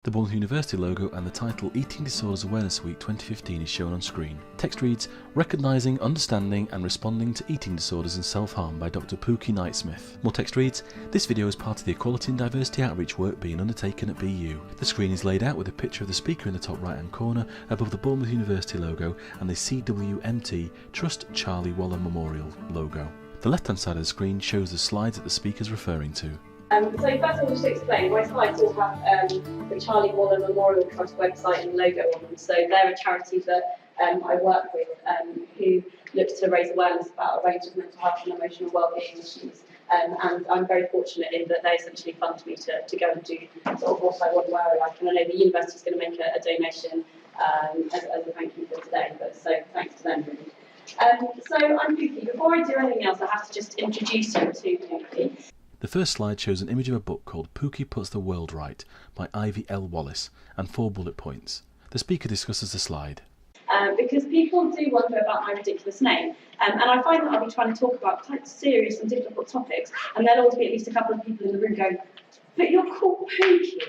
The Bournemouth University logo and the title Eating Disorders Awareness Week 2015 is shown on screen. Text reads, Recognising, Understanding and Responding to Eating Disorders and Self-Harm by Dr. Knightsmith. More text reads, This video is part of the Equality and Diversity outreach work being undertaken at BU. The screen is laid out with a picture of the speaker in the top right hand corner above the Bournemouth University logo and the CWMT Trust Charlie Waller Memorial logo. The left hand side of the screen shows the slides that the speaker is referring to. So first of all, just to explain, my slides all have the Charlie Waller Memorial Trust website and logo on them. So they're a charity that I work with who looks to raise awareness about a range of mental health and emotional wellbeing issues. And I'm very fortunate in that they essentially fund me to go and do sort of what I want and where I like. And I know the university is going to make a donation as a thank you for today. So thanks to them, really. So I'm Pookie. Before I do anything else, I have to just introduce you to Pookie. The first slide shows an image of a book called Pookie Puts the World Right by Ivy L. Wallace and 4 bullet points. The speaker discusses the slide. Because people do wonder about my ridiculous name, and I find that I'll be trying to talk about quite serious and difficult topics, and there'll always be at least a couple of people in the room going, but you're called Pookie.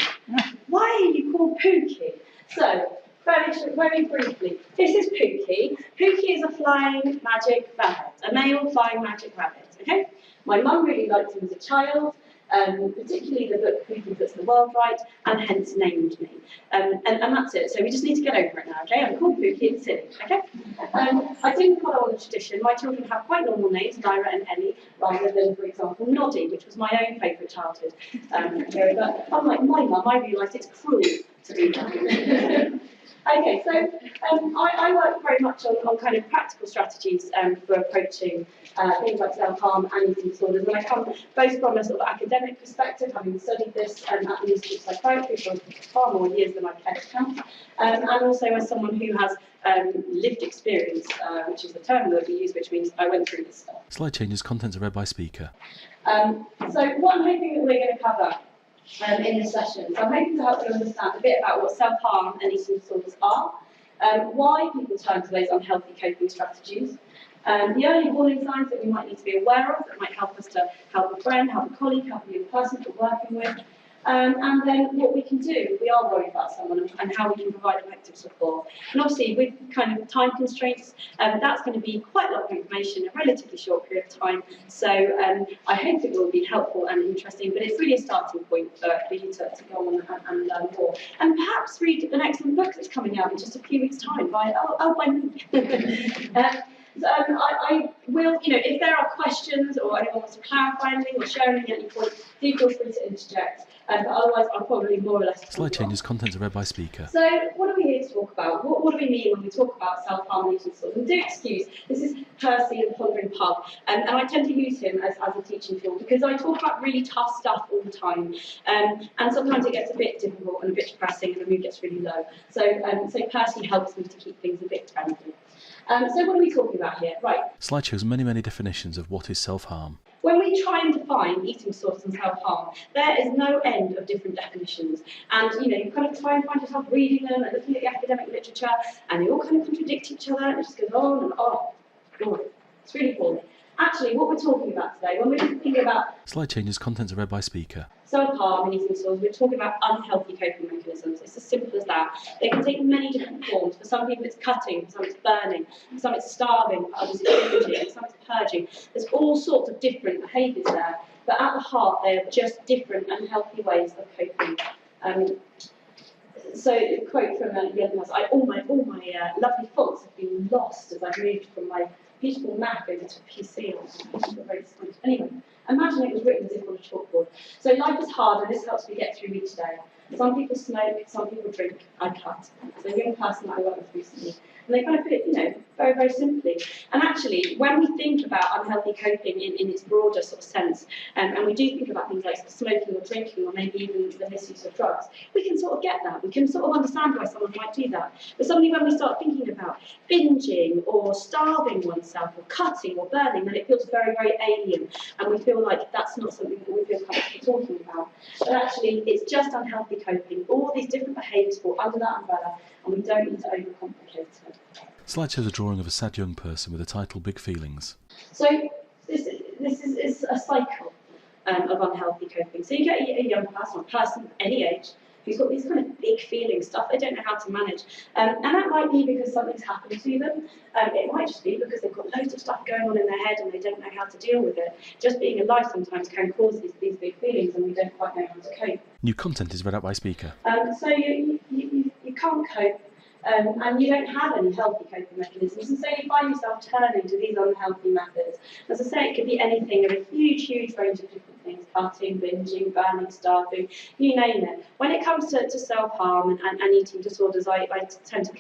Why are you called Pookie? So, very briefly, this is Pookie. Pookie is a flying magic rabbit, a male flying magic rabbit, okay? My mum really liked him as a child, particularly the book Pookie Puts the World Right, and hence named me. And that's it. So we just need to get over it now, okay? I'm called Pookie, it's silly, okay? I didn't follow on the tradition. My children have quite normal names, Lyra and Ellie, rather than, for example, Noddy, which was my own favourite childhood hero. But unlike my mum, I realised it's cruel to be that. Okay, so I work very much on kind of practical strategies for approaching things like self-harm and eating disorders, and I come both from a sort of academic perspective, having studied this at the Institute of Psychiatry for far more years than I care to count, and also as someone who has lived experience, which is the term that we use, which means I went through this stuff. Slide changes, contents are read by speaker. So what I'm hoping that we're going to cover in this session. So I'm hoping to help you understand a bit about what self-harm and eating disorders are, why people turn to those unhealthy coping strategies, the early warning signs that we might need to be aware of that might help us to help a friend, help a colleague, help a young person that we're working with, and then what we can do if we are worried about someone and how we can provide effective support. And obviously with kind of time constraints, that's going to be quite a lot of information in a relatively short period of time. So I hope it will be helpful and interesting, but it's really a starting point for you to go on and learn more. And perhaps read an excellent book that's coming out in just a few weeks' time by me. So I will, if there are questions or anyone wants to clarify anything or share anything at any point, do feel free to interject. But otherwise, I'll probably more or less. Slide changes, contents are read by speaker. So, what are we here to talk about? What do we mean when we talk about self-harm and eating disorders? And do excuse, this is Percy and Pondering Pub, and I tend to use him as a teaching tool because I talk about really tough stuff all the time, and sometimes it gets a bit difficult and a bit depressing, and the mood gets really low. So Percy helps me to keep things a bit friendly. So what are we talking about here? Right. Slide shows many definitions of what is self-harm. When we try and define eating disorders and self-harm, there is no end of different definitions. And, you kind of try and find yourself reading them and looking at the academic literature, and they all kind of contradict each other, and it just goes on and on. It's really boring. Actually, what we're talking about today, when we're thinking about slide changes, contents are read by speaker. Self-harm and eating disorders, we're talking about unhealthy coping mechanisms. It's as simple as that. They can take many different forms. For some people it's cutting, for some it's burning, for some it's starving, for others it's binging, for some it's purging. There's all sorts of different behaviours there, but at the heart they are just different unhealthy ways of coping. So a quote from a young person, all my lovely fonts have been lost as I've moved from my beautiful Mac over to PC. Anyway, imagine it was written as if on a chalkboard. So life is hard, and this helps me get through each day. Some people smoke, some people drink, I cut. So a young person that I worked with recently, and they kind of put it, very simply. And actually, when we think about unhealthy coping in its broader sort of sense, and we do think about things like smoking or drinking, or maybe even the misuse of drugs, we can sort of get that. We can sort of understand why someone might do that. But suddenly when we start thinking about binging or starving oneself or cutting or burning, then it feels very alien, and we feel like that's not something that we feel comfortable talking about. But actually, it's just unhealthy coping. All these different behaviours fall under that umbrella, and we don't need to overcomplicate it. Slide shows a drawing of a sad young person with the title Big Feelings. So this is a cycle of unhealthy coping. So you get a young person, or a person of any age, who's got these kind of big feelings, stuff they don't know how to manage. And that might be because something's happened to them. It might just be because they've got loads of stuff going on in their head and they don't know how to deal with it. Just being alive sometimes can cause these big feelings and we don't quite know how to cope. New content is read out by speaker. So you can't cope. And you don't have any healthy coping mechanisms, and so you find yourself turning to these unhealthy methods. As I say, it could be anything of a huge range of different things: cutting, binging, burning, starving, you name it. When it comes to self-harm and eating disorders, I tend to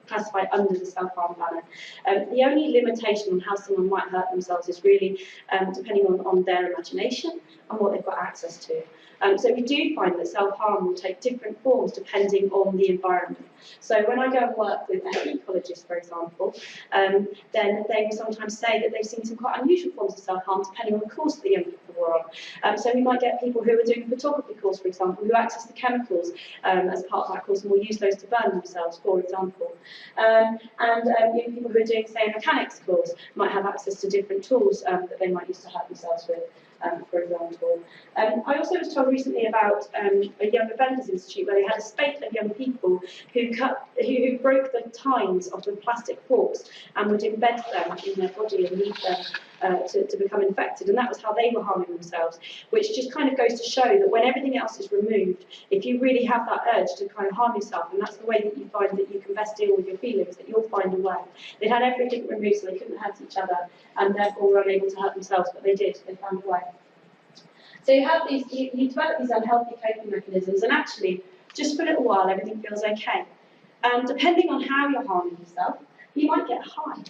classify under the self-harm banner. The only limitation on how someone might hurt themselves is really depending on their imagination and what they've got access to. So we do find that self-harm will take different forms depending on the environment. So when I go and work with an ecologist, for example, then they will sometimes say that they've seen some quite unusual forms of self-harm depending on the course that the young people were on. So we might get people who are doing a photography course, for example, who access the chemicals as part of that course and will use those to burn themselves, for example. And young people who are doing, say, a mechanics course might have access to different tools that they might use to hurt themselves with. For example. I also was told recently about a Young Offenders Institute where they had a spate of young people who broke the tines of the plastic forks and would embed them in their body and leave them to become infected, and that was how they were harming themselves, which just kind of goes to show that when everything else is removed, if you really have that urge to kind of harm yourself, and that's the way that you find that you can best deal with your feelings, that you'll find a way. They had everything removed so they couldn't hurt each other and therefore were unable to hurt themselves, but they did, they found a way. So you have these, you develop these unhealthy coping mechanisms, and actually, just for a little while, everything feels okay. And depending on how you're harming yourself, you might get high.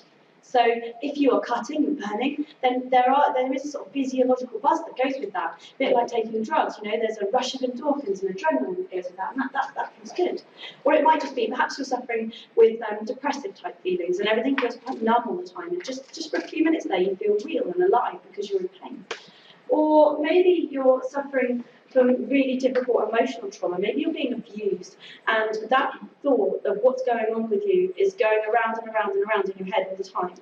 So if you are cutting and burning, then there is a sort of physiological buzz that goes with that. A bit like taking drugs, there's a rush of endorphins and adrenaline that goes with that, and that feels good. Or it might just be perhaps you're suffering with depressive type feelings and everything feels quite numb all the time, and just for a few minutes there you feel real and alive because you're in pain. Or maybe you're suffering from really difficult emotional trauma. Maybe you're being abused, and that thought of what's going on with you is going around and around and around in your head all the time.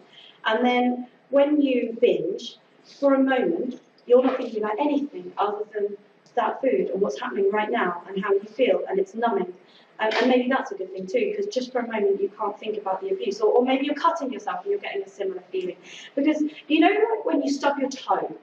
And then when you binge, for a moment, you're not thinking about anything other than that food and what's happening right now and how you feel, and it's numbing. And maybe that's a good thing too, because just for a moment you can't think about the abuse. Or maybe you're cutting yourself and you're getting a similar feeling. Because like when you stub your toe,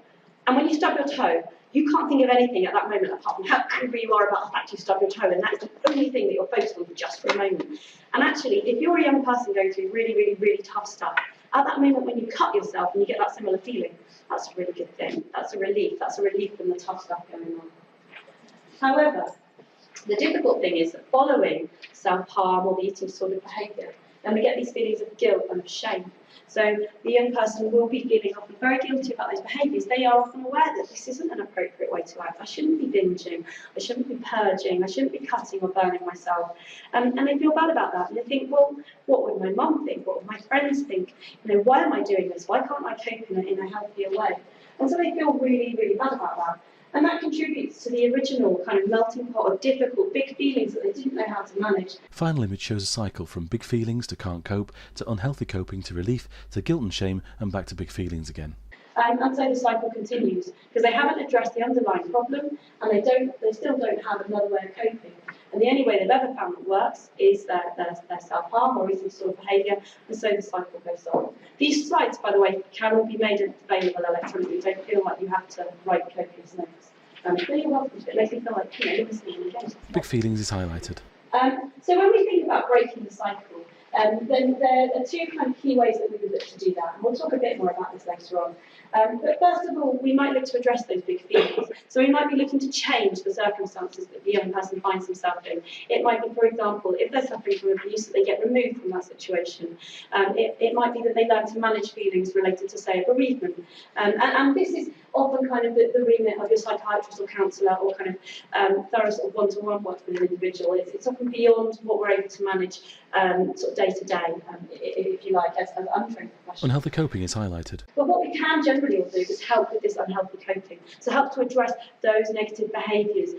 and when you stub your toe, you can't think of anything at that moment apart from how angry you are about the fact you stubbed your toe, and that is the only thing that you're focused on for just for a moment. And actually, if you're a young person going through really, really, really tough stuff, at that moment when you cut yourself and you get that similar feeling, that's a really good thing. That's a relief. That's a relief from the tough stuff going on. However, the difficult thing is that following self-harm or the eating disorder behaviour, then we get these feelings of guilt and of shame. So the young person will be feeling often very guilty about those behaviours. They are often aware that this isn't an appropriate way to act. I shouldn't be binging, I shouldn't be purging, I shouldn't be cutting or burning myself. And they feel bad about that. And they think, well, what would my mum think? What would my friends think? Why am I doing this? Why can't I cope in a healthier way? And so they feel really, really bad about that. And that contributes to the original kind of melting pot of difficult, big feelings that they didn't know how to manage. Final image shows a cycle from big feelings to can't cope, to unhealthy coping, to relief, to guilt and shame, and back to big feelings again. And so the cycle continues, because they haven't addressed the underlying problem, and they still don't have another way of coping. And the only way they've ever found that works is their self-harm or eating disorder behaviour, and so the cycle goes on. These slides, by the way, can all be made available electronically. Don't feel like you have to write copious notes. So you're welcome to it. It makes me feel like you're listening again. Big feelings is highlighted. So when we think about breaking the cycle, then there are two kind of key ways that we would look to do that, and we'll talk a bit more about this later on. But first of all, we might look to address those big feelings. So we might be looking to change the circumstances that the young person finds himself in. It might be, for example, if they're suffering from abuse, that they get removed from that situation. It might be that they learn to manage feelings related to, say, a bereavement. And this is often kind of the remit of your psychiatrist or counsellor, or kind of thorough sort of one-to-one work with an individual. It's often beyond what we're able to manage sort of day-to-day, if you like, as untrained professionals. Unhealthy coping is highlighted. But what we can generally all do is help with this unhealthy coping. So help to address those negative behaviours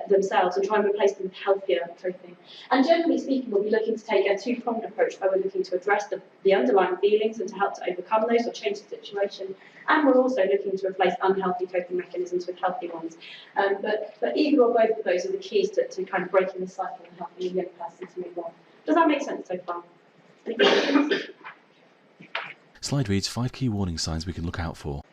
themselves and try and replace them with healthier coping. And generally speaking, we'll be looking to take a two-pronged approach, where we're looking to address the underlying feelings and to help to overcome those or change the situation, And we're also looking to replace unhealthy coping mechanisms with healthy ones. But either or both of those are the keys to kind of breaking the cycle and helping a young person to move on. Does that make sense so far? Any questions? Slide reads 5 key warning signs we can look out for.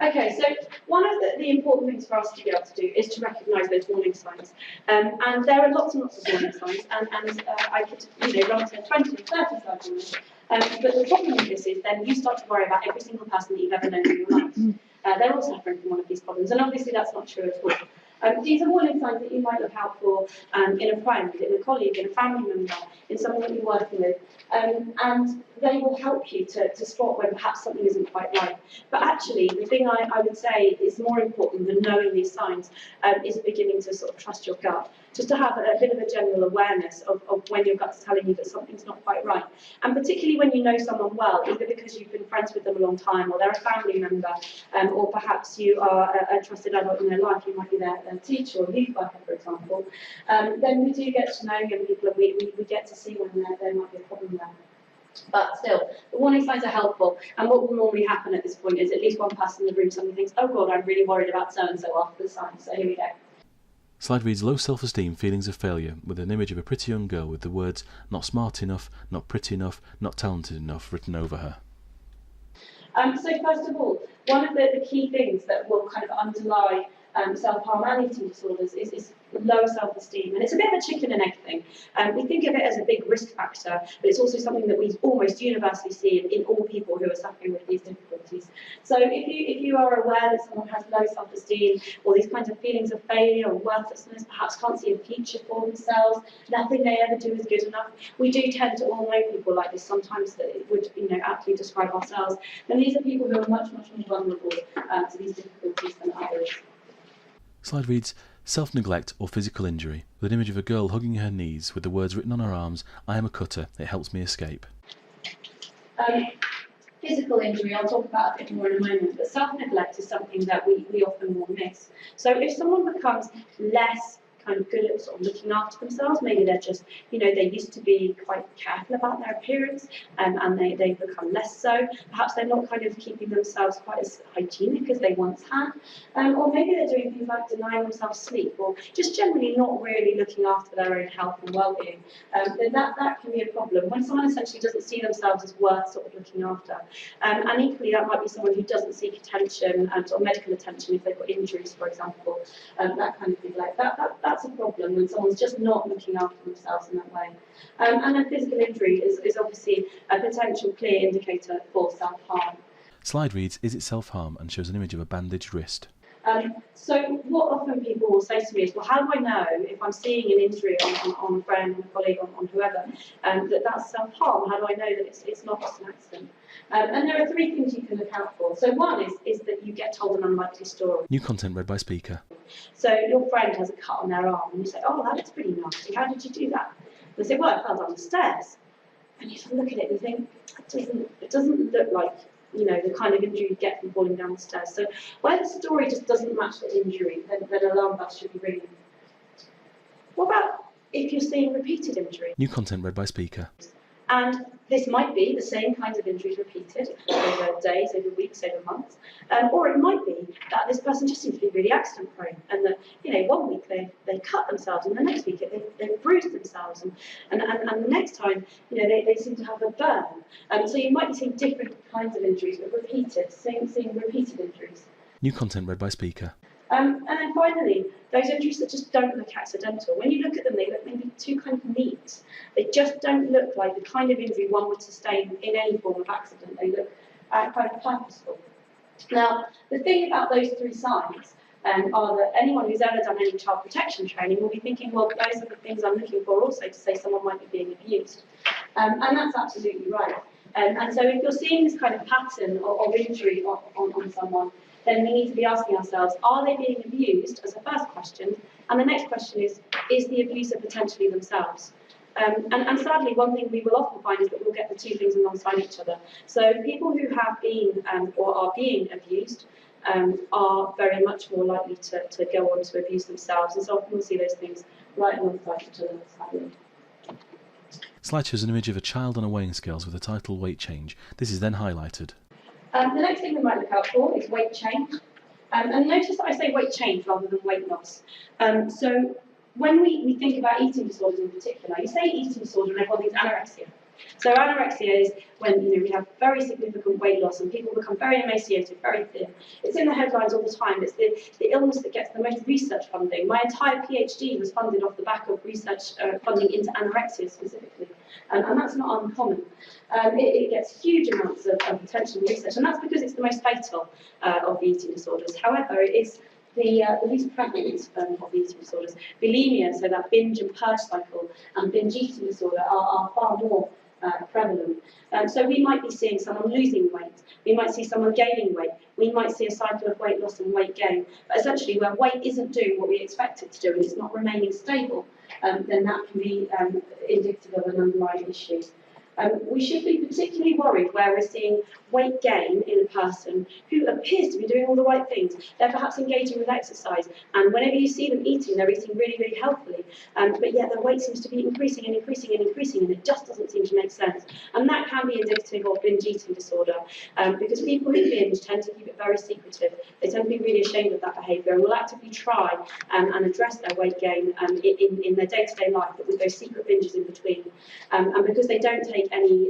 Okay, so one of the important things for us to be able to do is to recognise those warning signs. And there are lots and lots of warning signs, and I could run to 20 or 30 slides on this. But the problem with this is then you start to worry about every single person that you've ever known in your life. They're all suffering from one of these problems, and obviously that's not true at all. These are warning signs that you might look out for in a friend, in a colleague, in a family member, in someone that you're working with, and they will help you to spot when perhaps something isn't quite right. But actually, the thing I would say is more important than knowing these signs is beginning to sort of trust your gut, just to have a bit of a general awareness of when your gut's telling you that something's not quite right. And particularly when you know someone well, either because you've been friends with them a long time, or they're a family member, or perhaps you are a trusted adult in their life, you might be their teacher or youth worker, for example, then we do get to know young people, and we get to see when there might be a problem there. But still, the warning signs are helpful, and what will normally happen at this point is at least one person in the room suddenly thinks, oh God, I'm really worried about so-and-so after the signs, so here we go. Slide reads low self-esteem, feelings of failure, with an image of a pretty young girl with the words not smart enough, not pretty enough, not talented enough written over her. So first of all, one of the key things that will kind of underlie self-harm and eating disorders is low self-esteem, and it's a bit of a chicken and egg thing. We think of it as a big risk factor, but it's also something that we almost universally see in all people who are suffering with these difficulties. So if you are aware that someone has low self-esteem, or these kinds of feelings of failure or worthlessness, perhaps can't see a future for themselves, nothing they ever do is good enough, we do tend to all know people like this sometimes that it would aptly describe ourselves, and these are people who are much more vulnerable to these difficulties than others. Slide reads self-neglect or physical injury, with an image of a girl hugging her knees with the words written on her arms, I am a cutter, it helps me escape. Physical injury, I'll talk about a bit more in a moment, but self-neglect is something that we often will miss. So if someone becomes less kind of good at sort of looking after themselves, maybe they're just, they used to be quite careful about their appearance, and they become less so. Perhaps they're not kind of keeping themselves quite as hygienic as they once had, or maybe they're doing things like denying themselves sleep, or just generally not really looking after their own health and well-being. Then that can be a problem when someone essentially doesn't see themselves as worth sort of looking after. And equally, that might be someone who doesn't seek attention, or medical attention if they've got injuries, for example, that kind of thing like that. That's a problem when someone's just not looking after themselves in that way. And then physical injury is obviously a potential clear indicator for self-harm. Slide reads, is it self-harm, and shows an image of a bandaged wrist. So what often people will say to me is, well, how do I know if I'm seeing an injury on a friend, on a colleague, on whoever, that's self-harm? How do I know that it's not just an accident? And there are 3 things you can look out for. So one is that you get told an unlikely story. New content read by speaker. So your friend has a cut on their arm, and you say, oh, that looks pretty nasty. How did you do that? They say, well, I fell down the stairs. And you sort of look at it and you think, it doesn't look like the kind of injury you get from falling down the stairs. So where the story just doesn't match the injury, then alarm bells should be ringing. What about if you're seeing repeated injury? New content read by speaker. And this might be the same kinds of injuries repeated over days, over weeks, over months, or it might be that this person just seems to be really accident prone, and that 1 week they cut themselves, and the next week they've bruised themselves, and the next time they seem to have a burn. So you might be seeing different kinds of injuries, but seeing repeated injuries. New content read by speaker. And then finally, those injuries that just don't look accidental. When you look at them, they look maybe too kind of neat. They just don't look like the kind of injury one would sustain in any form of accident. They look kind of purposeful. Now, the thing about those 3 signs are that anyone who's ever done any child protection training will be thinking, well, those are the things I'm looking for also to say someone might be being abused. And that's absolutely right. And so if you're seeing this kind of pattern of injury on someone, then we need to be asking ourselves, are they being abused, as a first question? And the next question is the abuser potentially themselves? And sadly, one thing we will often find is that we'll get the 2 things alongside each other. So people who have been or are being abused are very much more likely to go on to abuse themselves. And so often we'll see those things right alongside each other, sadly. Slide shows an image of a child on a weighing scales with the title weight change. This is then highlighted. The next thing we might look out for is weight change. And notice that I say weight change rather than weight loss. So when we think about eating disorders in particular, you say eating disorder and everyone thinks anorexia. So anorexia is when we have very significant weight loss and people become very emaciated, very thin. It's in the headlines all the time. It's the illness that gets the most research funding. My entire PhD was funded off the back of research funding into anorexia specifically, and that's not uncommon. It gets huge amounts of attention and research, and that's because it's the most fatal of the eating disorders. However, it is the least prevalent of the eating disorders. Bulimia, so that binge and purge cycle, and binge eating disorder are far more prevalent. So we might be seeing someone losing weight, we might see someone gaining weight, we might see a cycle of weight loss and weight gain. But essentially, where weight isn't doing what we expect it to do and it's not remaining stable, then that can be indicative of an underlying issue. We should be particularly worried where we're seeing weight gain in a person who appears to be doing all the right things. They're perhaps engaging with exercise, and whenever you see them eating, they're eating really, really healthily, but yet their weight seems to be increasing and increasing and increasing, and it just doesn't seem to make sense. And that can be indicative of binge eating disorder, because people who binge tend to keep it very secretive. They tend to be really ashamed of that behaviour and will actively try and address their weight gain in their day-to-day life, but with those secret binges in between. And because they don't take any,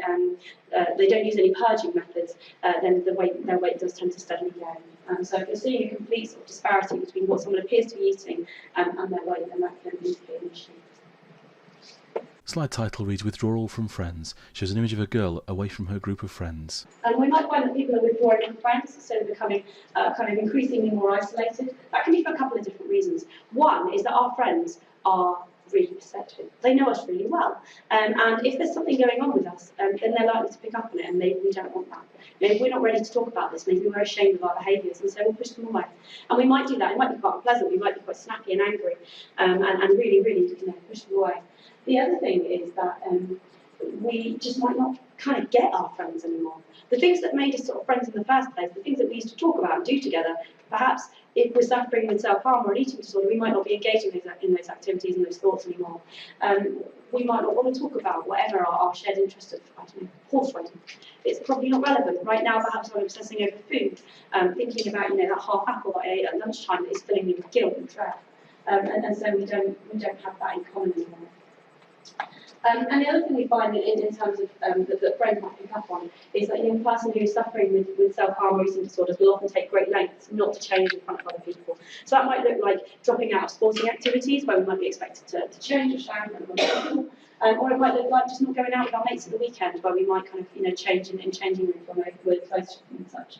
they don't use any purging methods, then their weight does tend to steadily gain. So if you're seeing a complete sort of disparity between what someone appears to be eating and their weight, then that can indicate an issue. Slide title reads Withdrawal from Friends, shows an image of a girl away from her group of friends. And we might find that people are withdrawing from friends, so they're becoming kind of increasingly more isolated. That can be for a couple of different reasons. One is that our friends are really perceptive. They know us really well. And if there's something going on with us, then they're likely to pick up on it, and maybe we don't want that. Maybe we're not ready to talk about this, maybe we're ashamed of our behaviours, and so we'll push them away. And we might do that. It might be quite unpleasant, we might be quite snappy and angry, and really, really push them away. The other thing is that we just might not kind of get our friends anymore. The things that made us sort of friends in the first place, the things that we used to talk about and do together, perhaps if we're suffering with self-harm or an eating disorder, we might not be engaging in those activities and those thoughts anymore. We might not want to talk about whatever our shared interest of, I don't know, horse riding. It's probably not relevant. Right now, perhaps I'm obsessing over food, thinking about that half apple that I ate at lunchtime that is filling me with guilt and dread. And so we don't have that in common anymore. And the other thing we find in terms of that friends might pick up on is that a person who is suffering with self-harm or eating disorders will often take great lengths not to change in front of other people. So that might look like dropping out of sporting activities where we might be expected to change or shower in front of other people. Or it might look like just not going out with our mates at the weekend where we might kind of change in changing rooms when we're close and such.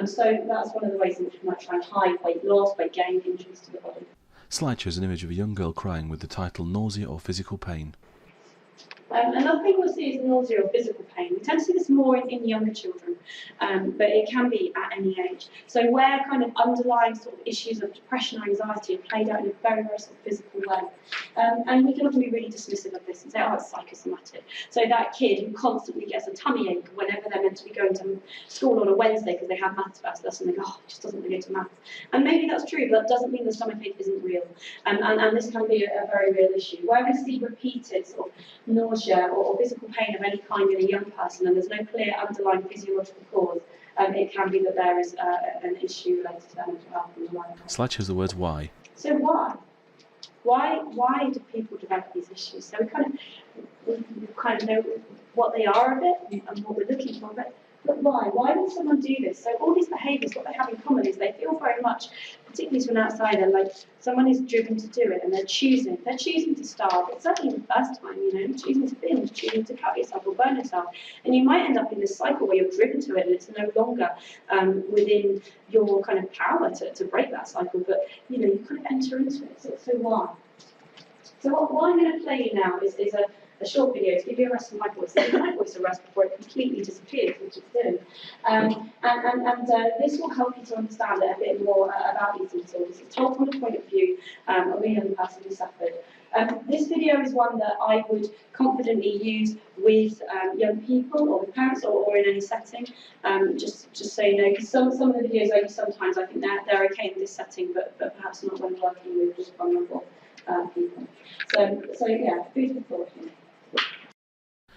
So that's one of the ways in which we might try and hide weight loss, weight gain, injuries to the body. Slide shows an image of a young girl crying with the title Nausea or Physical Pain. Another thing we'll see is nausea or physical pain. We tend to see this more in younger children, but it can be at any age. So where kind of underlying sort of issues of depression or anxiety are played out in a very, very sort of physical way. And we can often be really dismissive of this and say, oh, it's psychosomatic. So that kid who constantly gets a tummy ache whenever they're meant to be going to school on a Wednesday because they have maths first lesson, they go, oh, it just doesn't relate to maths. And maybe that's true, but that doesn't mean the stomach ache isn't real. And this can be a very real issue. Where we see repeated sort of nausea or physical pain of any kind in a young person, and there's no clear underlying physiological cause, it can be that there is an issue related to their mental health in the life. Slide shows the words why. So why? Why do people develop these issues? So we kind of know what they are a bit and what we're looking for, but why? Why would someone do this? So all these behaviours, what they have in common is they feel very much, particularly to an outsider, like someone is driven to do it and they're choosing to starve. It's certainly the first time, choosing to binge, choosing to cut yourself or burn yourself. And you might end up in this cycle where you're driven to it and it's no longer within your kind of power to break that cycle, but you kind of enter into it. So why? So what I'm going to play you now is a short video to give you a rest of my voice. Give my voice a rest before it completely disappears, which it's doing. And this will help you to understand a bit more about eating disorders. It's told from the point of view of a young person who suffered. This video is one that I would confidently use with young people or with parents or in any setting, just so you know, because some of the videos I use sometimes, I think they're okay in this setting, but perhaps not when working with vulnerable people. So yeah, food for thought.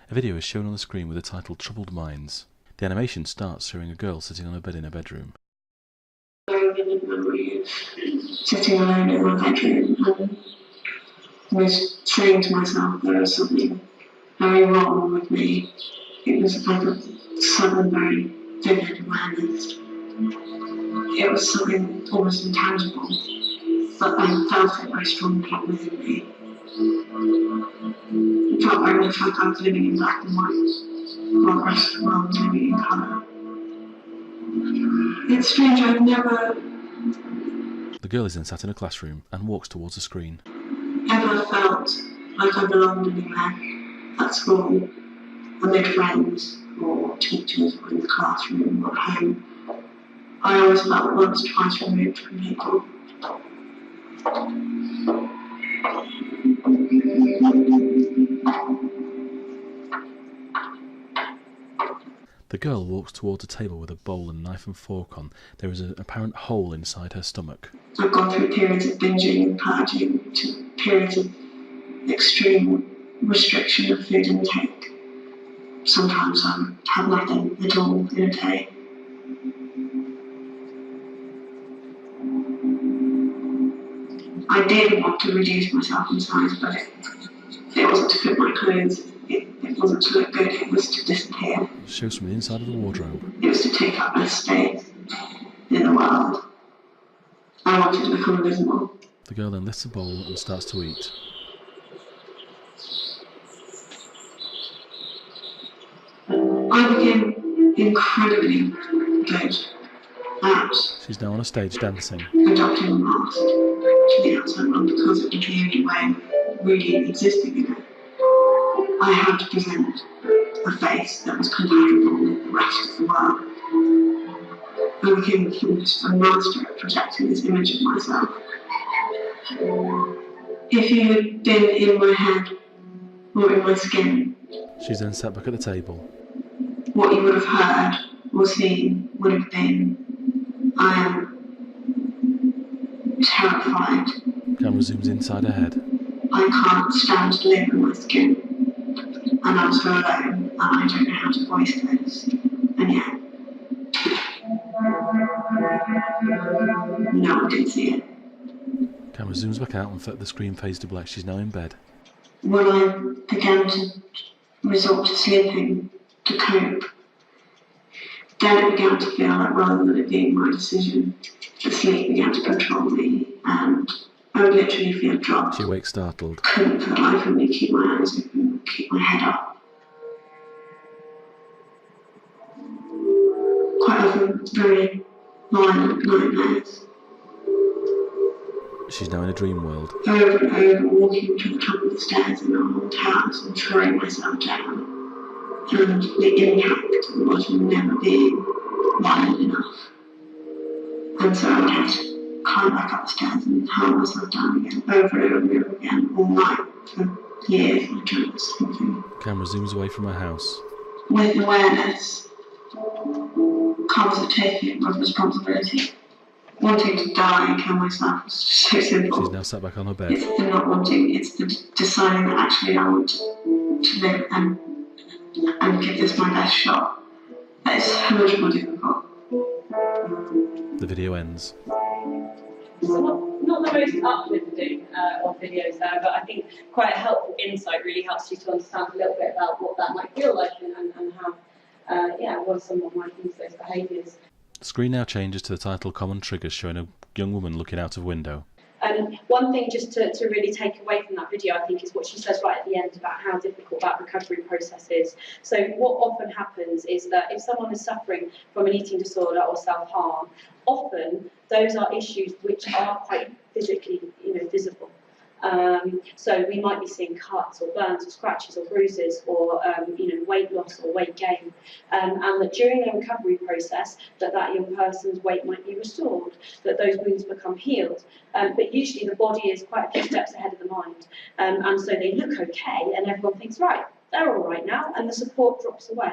A video is shown on the screen with the title Troubled Minds. The animation starts showing a girl sitting on a bed in her bedroom. Very vivid memory of sitting alone in my bedroom and was saying to myself there was something very wrong with me. It was like a sudden, very vivid awareness. It was something almost intangible, but I felt it very strongly within me. It felt very much like I was living in black and white, while the rest of the world was living in colour. It's strange, I've never The girl is then sat in a classroom and walks towards the screen. ever felt like I belonged anywhere at school, amid friends, or teachers, or in the classroom, or at home. I always felt once, twice removed from people. The girl walks towards a table with a bowl and knife and fork on. There is an apparent hole inside her stomach. I've gone through periods of binging and purging to periods of extreme restriction of food intake. Sometimes I would have nothing at all in a day. I did want to reduce myself in size, but it wasn't to fit my clothes, it wasn't to look good, it was to disappear. It shows from the inside of the wardrobe. It was to take up less space in the world. I wanted to become invisible. The girl then lifts a bowl and starts to eat. I became incredibly good at She's now on a stage dancing. adopting a mask to the outside world because it was the only way of really existing in it. I had to present a face that was compatible with the rest of the world. I became a master at projecting this image of myself. If you had been in my head or in my skin, She's then sat back at the table. what you would have heard or seen would have been, I am terrified. Camera zooms inside her head. I can't stand to live in my skin. And I'm so alone, and I don't know how to voice this. And yet, no one did see it. Camera zooms back out and the screen fades to black. She's now in bed. When I began to resort to sleeping to cope, then it began to feel like rather than it being my decision, the sleep began to control me, and I would literally feel dropped. She awakes startled. Couldn't for the life of me keep my eyes open, keep my head up. Quite often, very violent nightmares. She's now in a dream world. Over and over, walking to the top of the stairs in our old house and throwing myself down. And the impact was never being violent enough. And so I would have to climb back up the stairs and calm myself down again, over and over and over again, all night, for years. I tried sleeping. Camera zooms away from her house. With awareness comes the taking of responsibility. Wanting to die and kill myself is so simple. She's now sat back on her bed. It's the not wanting, it's the deciding that actually I want to live and give this my best shot. That is so much more difficult. The video ends. So not the most uplifting of videos there, but I think quite a helpful insight. Really helps you to understand a little bit about what that might feel like and how, what someone might use those behaviours. The screen now changes to the title Common Triggers, showing a young woman looking out of a window. One thing just to really take away from that video, I think, is what she says right at the end about how difficult that recovery process is. So what often happens is that if someone is suffering from an eating disorder or self-harm, often those are issues which are quite physically, visible. So we might be seeing cuts or burns or scratches or bruises or weight loss or weight gain, and that during the recovery process that young person's weight might be restored, that those wounds become healed, but usually the body is quite a few steps ahead of the mind, and so they look okay and everyone thinks, right, they're all right now, and the support drops away.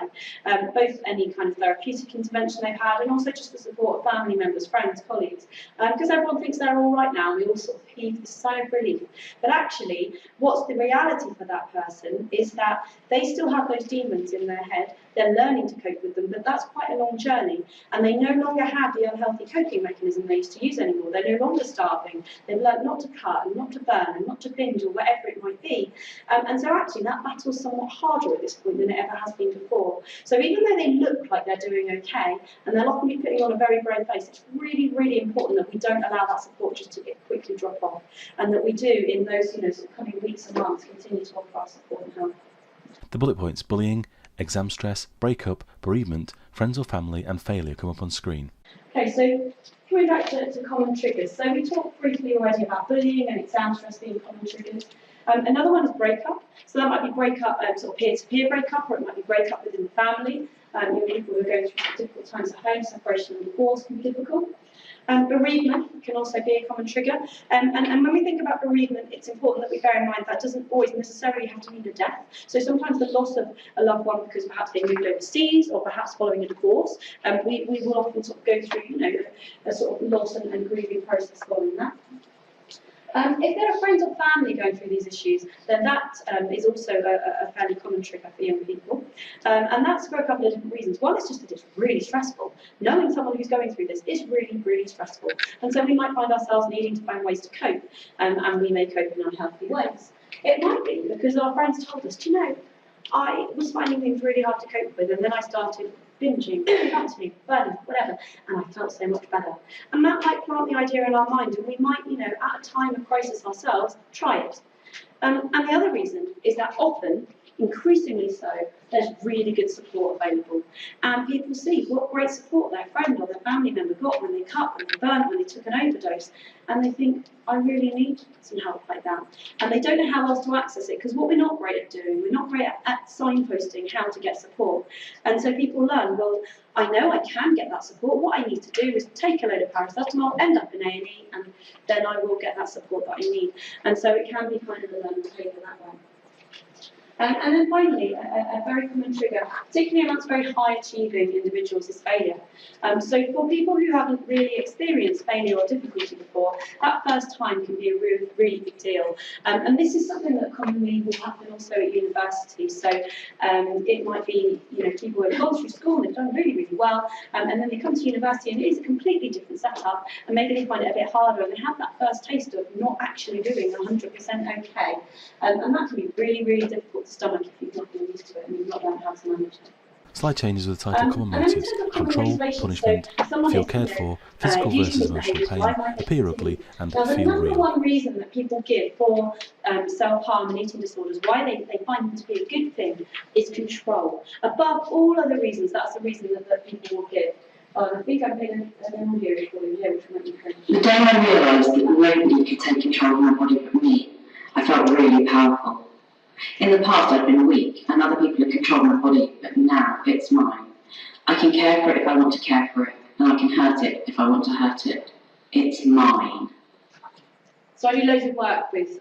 Both any kind of therapeutic intervention they've had, and also just the support of family members, friends, colleagues, because everyone thinks they're all right now, and we all sort of heave this sigh of relief. But actually, what's the reality for that person is that they still have those demons in their head. They're learning to cope with them, but that's quite a long journey, and they no longer have the unhealthy coping mechanism they used to use anymore. They're no longer starving. They've learned not to cut and not to burn and not to binge or whatever it might be. And so actually that battle's somewhat harder at this point than it ever has been before. So even though they look like they're doing okay, and they'll often be putting on a very brave face, it's really, really important that we don't allow that support just to quickly drop off, and that we do in those sort of coming weeks and months continue to offer our support and help. The bullet points: bullying, exam stress, breakup, bereavement, friends or family, and failure come up on screen. Okay, so coming back to common triggers. So we talked briefly already about bullying and exam stress being common triggers. Another one is breakup. So that might be breakup, sort of peer-to-peer breakup, or it might be breakup within the family. People who are going through difficult times at home, separation and divorce can be difficult. Bereavement can also be a common trigger. And when we think about bereavement, it's important that we bear in mind that doesn't always necessarily have to mean a death. So sometimes the loss of a loved one because perhaps they moved overseas or perhaps following a divorce, we will often sort of go through, a sort of loss and grieving process following that. If there are friends or family going through these issues, then that is also a fairly common trigger for young people. And that's for a couple of different reasons. One is just that it's really stressful. Knowing someone who's going through this is really, really stressful. And so we might find ourselves needing to find ways to cope, and we may cope in unhealthy ways. It might be because our friends told us, I was finding things really hard to cope with, and then I started binging, cutting, burning, whatever, and I felt so much better. And that might plant the idea in our mind, and we might, at a time of crisis ourselves, try it. And the other reason is that often, increasingly so, there's really good support available. And people see what great support their friend or their family member got when they cut, when they burnt, when they took an overdose, and they think, I really need some help like that. And they don't know how else to access it, because what we're not great at doing, we're not great at signposting how to get support. And so people learn, well, I know I can get that support. What I need to do is take a load of paracetamol, end up in A&E, and then I will get that support that I need. And so it can be kind of a learning behaviour that way. And then finally, a very common trigger, particularly amongst very high-achieving individuals, is failure. So for people who haven't really experienced failure or difficulty before, that first time can be a really, really big deal. And this is something that commonly will happen also at university. So it might be, people who have gone through school and they've done really, really well, and then they come to university and it is a completely different setup, and maybe they find it a bit harder, and they have that first taste of not actually doing 100% okay. And that can be really, really difficult to stomach if you've not been used to it and you've not learned how to manage it. Slide changes with the title Common Motives: control, punishment, feel cared for, physical versus emotional pain, appear ugly, and now, the feel number real. one reason that people give for self-harm and eating disorders, why they find them to be a good thing, is control. Above all other reasons, that's the reason that people will give. I think I've been an audio recording here, which might be great. The day I realised that nobody could take control of my body but me, I felt really powerful. In the past I'd been weak and other people had controlled my body, but now it's mine. I can care for it if I want to care for it, and I can hurt it if I want to hurt it. It's mine. So I do loads of work with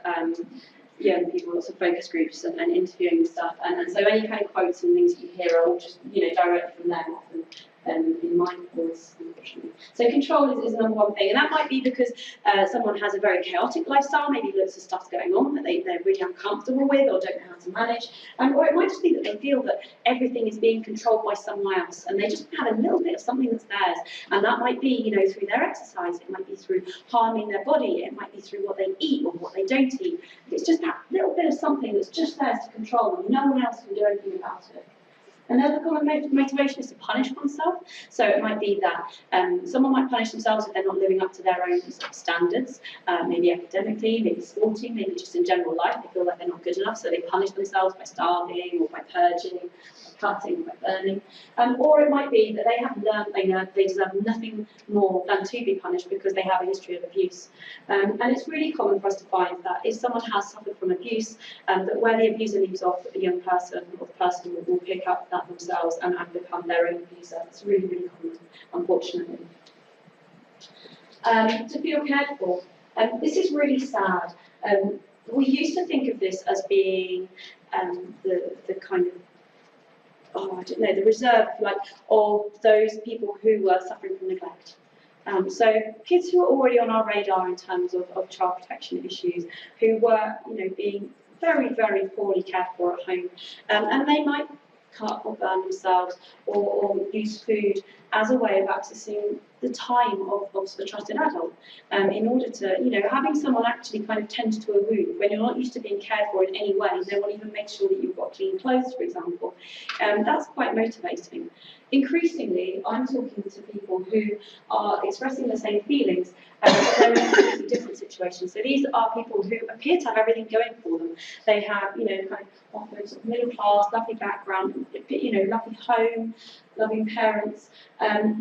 young people, lots of focus groups and interviewing and stuff, and so any kind of quotes and things that you hear are all just directly from them often. In my voice, unfortunately. So control is number one thing, and that might be because someone has a very chaotic lifestyle, maybe loads of stuff's going on that they're really uncomfortable with or don't know how to manage, or it might just be that they feel that everything is being controlled by someone else, and they just have a little bit of something that's theirs, and that might be through their exercise, it might be through harming their body, it might be through what they eat or what they don't eat. It's just that little bit of something that's just theirs to control, and no one else can do anything about it. Another common motivation is to punish oneself. So it might be that someone might punish themselves if they're not living up to their own sort of standards, maybe academically, maybe sporting, maybe just in general life. They feel like they're not good enough, so they punish themselves by starving or by purging, by cutting, by burning. Or it might be that they have learned they deserve nothing more than to be punished because they have a history of abuse. And it's really common for us to find that if someone has suffered from abuse, that where the abuser leaves off, the young person or the person will pick up that themselves and become their own abuser. It's really, really common, unfortunately. To feel cared for. This is really sad. We used to think of this as being the kind of, the reserve, if you like, of those people who were suffering from neglect. So kids who are already on our radar in terms of child protection issues, who were, being very, very poorly cared for at home, and they might cut or burn themselves or use food as a way of accessing the time of a trusted adult, in order to, having someone actually kind of tend to a wound when you're not used to being cared for in any way. They won't even make sure that you've got clean clothes, for example. That's quite motivating. Increasingly, I'm talking to people who are expressing the same feelings, but they're in completely different situations. So these are people who appear to have everything going for them. They have, kind of often sort of middle class, lovely background, lovely home, loving parents,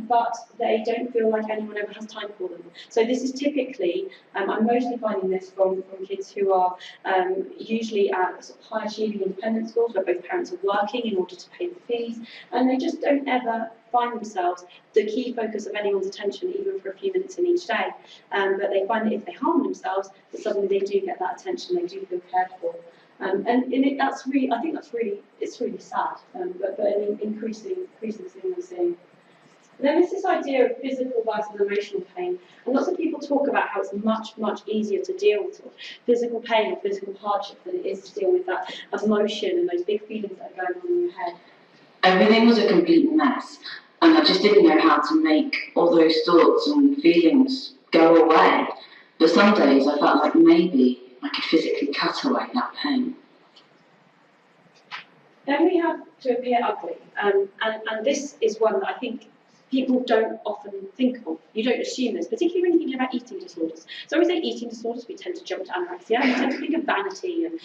but they don't feel like anyone ever has time for them. So this is typically, I'm mostly finding this from kids who are usually at sort of high achieving independent schools where both parents are working in order to pay the fees, and they just don't ever find themselves the key focus of anyone's attention, even for a few minutes in each day. But they find that if they harm themselves, that suddenly they do get that attention, they do feel cared for. That's really, I think that's really, it's really sad, but an increasing thing we're seeing. And then there's this idea of physical versus emotional pain, and lots of people talk about how it's much, much easier to deal with physical pain or physical hardship than it is to deal with that emotion and those big feelings that are going on in your head. Everything was a complete mess, and I just didn't know how to make all those thoughts and feelings go away. But some days I felt like maybe I could physically cut away that pain. Then we have to appear ugly, and this is one that I think people don't often think of. You don't assume this, particularly when you're thinking about eating disorders. So when we say eating disorders, we tend to jump to anorexia. We tend to think of vanity and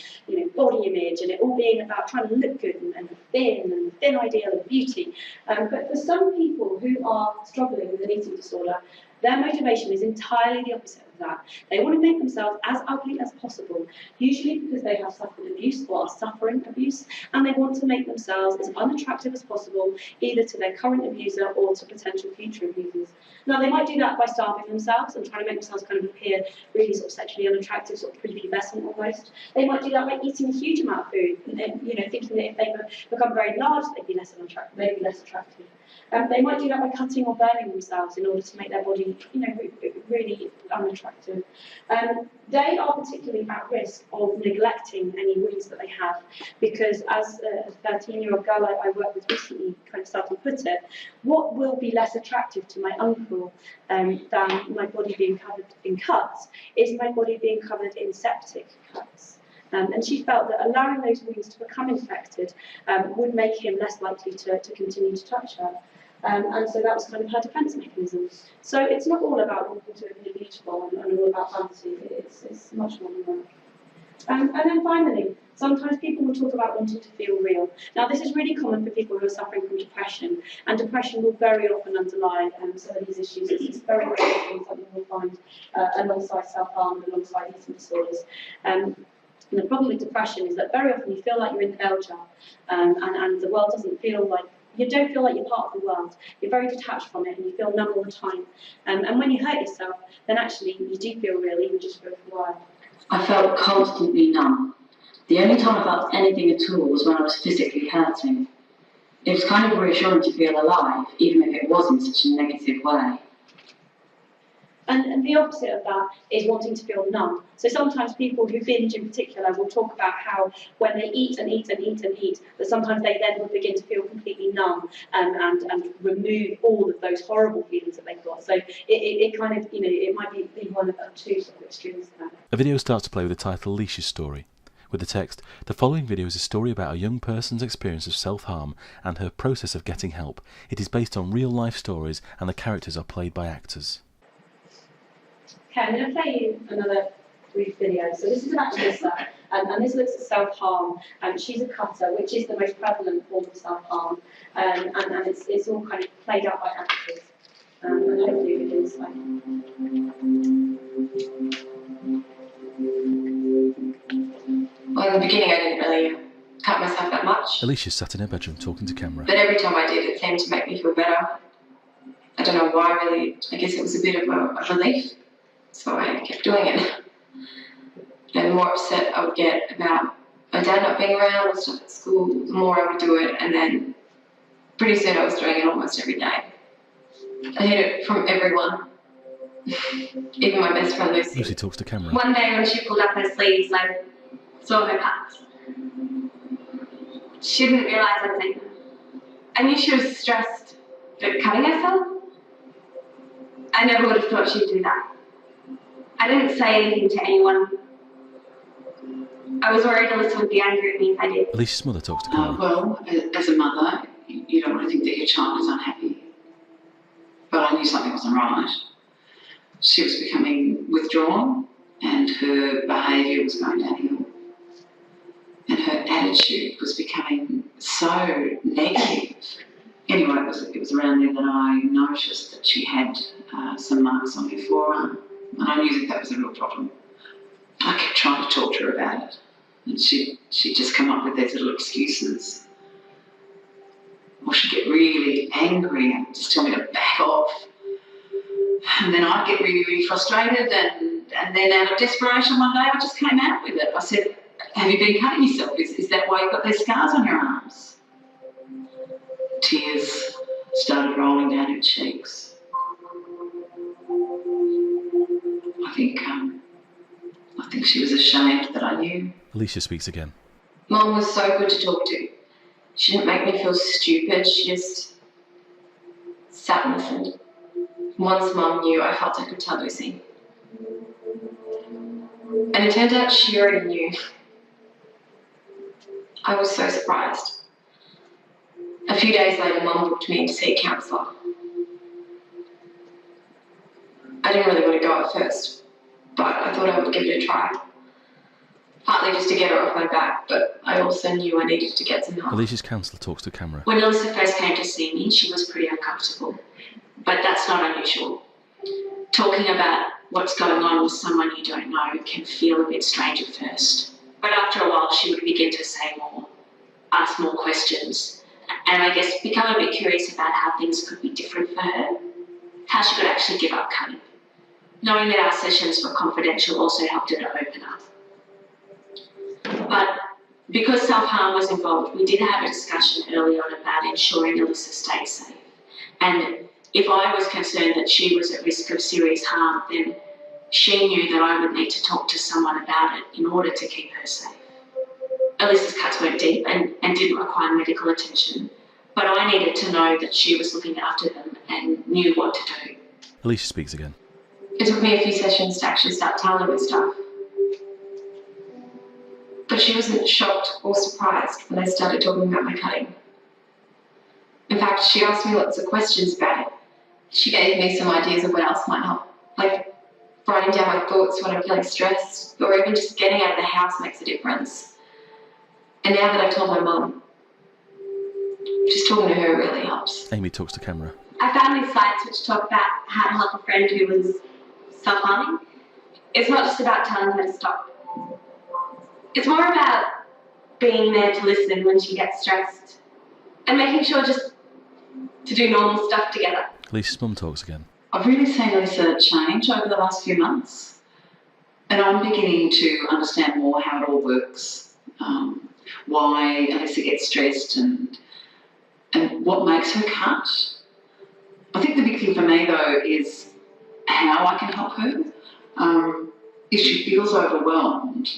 body image, and it all being about trying to look good and the thin ideal of beauty. But for some people who are struggling with an eating disorder, their motivation is entirely the opposite of that. They want to make themselves as ugly as possible, usually because they have suffered abuse or are suffering abuse, and they want to make themselves as unattractive as possible, either to their current abuser or to potential future abusers. Now, they might do that by starving themselves and trying to make themselves kind of appear really sort of sexually unattractive, sort of prepubescent almost. They might do that by eating a huge amount of food, and thinking that if they become very large, they'd be less attractive. They might do that by cutting or burning themselves in order to make their body, really unattractive. They are particularly at risk of neglecting any wounds that they have, because as a 13-year-old girl I worked with recently kind of started to put it, what will be less attractive to my uncle than my body being covered in cuts is my body being covered in septic cuts. And she felt that allowing those wounds to become infected would make him less likely to continue to touch her. And so that was kind of her defence mechanism. So it's not all about wanting to be beautiful and all about fantasy. It's much more than that. And then finally, sometimes people will talk about wanting to feel real. Now, this is really common for people who are suffering from depression, and depression will very often underlie some of these issues. It's very often something we'll find alongside self-harm and alongside eating disorders. And the problem with depression is that very often you feel like you're in the bell jar, and the world doesn't feel like, you don't feel like you're part of the world. You're very detached from it, and you feel numb all the time. And when you hurt yourself, then actually you do feel real, even just for a while. I felt constantly numb. The only time I felt anything at all was when I was physically hurting. It was kind of reassuring to feel alive, even if it was in such a negative way. And the opposite of that is wanting to feel numb. So sometimes people who binge in particular will talk about how when they eat and eat and eat and eat, that sometimes they then will begin to feel completely numb and remove all of those horrible feelings that they've got. So it kind of, it might be one of two sort of extremes there. A video starts to play with the title Alyssa's Story. With the text, the following video is a story about a young person's experience of self-harm and her process of getting help. It is based on real-life stories and the characters are played by actors. Okay, I'm going to play you another brief video. So this is about Allyssa, and this looks at self-harm. She's a cutter, which is the most prevalent form of self-harm, and it's all kind of played out by actors. And hopefully we can insight. Well, in the beginning I didn't really cut myself that much. Alyssa's sat in her bedroom talking to camera. But every time I did, it seemed to make me feel better. I don't know why really. I guess it was a bit of a relief. So I kept doing it. And the more upset I would get about my dad not being around and stuff at school, the more I would do it, and then pretty soon I was doing it almost every day. I hid it from everyone, even my best friend Lucy. Lucy talks to camera. One day when she pulled up her sleeves, I saw her cuts. She didn't realise I'd seen them. I knew she was stressed, but cutting herself? I never would have thought she'd do that. I didn't say anything to anyone. I was worried Alyssa would be angry at me if I did. Alyssa's mother talks to camera. Well, as a mother, you don't want to think that your child is unhappy. But I knew something wasn't right. She was becoming withdrawn and her behaviour was going downhill. And her attitude was becoming so negative. Anyway, it was around there that I noticed that she had some marks on her forearm. And I knew that was a real problem. I kept trying to talk to her about it. And she'd just come up with these little excuses. Or she'd get really angry and just tell me to back off. And then I'd get really, really frustrated and then out of desperation one day I just came out with it. I said, have you been cutting yourself? Is that why you've got those scars on your arms? Tears started rolling down her cheeks. I think she was ashamed that I knew. Alicia speaks again. Mum was so good to talk to. She didn't make me feel stupid, she just sat and listened. Once Mum knew, I felt I could tell Lucy. And it turned out she already knew. I was so surprised. A few days later, Mum booked me in to see a counsellor. I didn't really want to go at first, but I thought I would give it a try. Partly just to get her off my back, but I also knew I needed to get some help. Alicia's counsellor talks to camera. When Alyssa first came to see me, she was pretty uncomfortable, but that's not unusual. Talking about what's going on with someone you don't know can feel a bit strange at first, but after a while she would begin to say more, ask more questions, and I guess become a bit curious about how things could be different for her, how she could actually give up cutting. Knowing that our sessions were confidential also helped her to open up. But because self-harm was involved, we did have a discussion early on about ensuring Alyssa stayed safe. And if I was concerned that she was at risk of serious harm, then she knew that I would need to talk to someone about it in order to keep her safe. Alyssa's cuts went deep and didn't require medical attention, but I needed to know that she was looking after them and knew what to do. Alicia speaks again. It took me a few sessions to actually start telling her stuff. But she wasn't shocked or surprised when I started talking about my cutting. In fact, she asked me lots of questions about it. She gave me some ideas of what else might help, like writing down my thoughts when I'm feeling stressed, or even just getting out of the house makes a difference. And now that I've told my mum, just talking to her really helps. Amy talks to camera. I found these sites which talk about how to help a friend who was self-harming. It's not just about telling her to stop. It's more about being there to listen when she gets stressed and making sure just to do normal stuff together. Alicia's mum talks again. I've really seen Alyssa change over the last few months, and I'm beginning to understand more how it all works, why Alyssa gets stressed and what makes her cut. I think the big thing for me though is how I can help her. If she feels overwhelmed,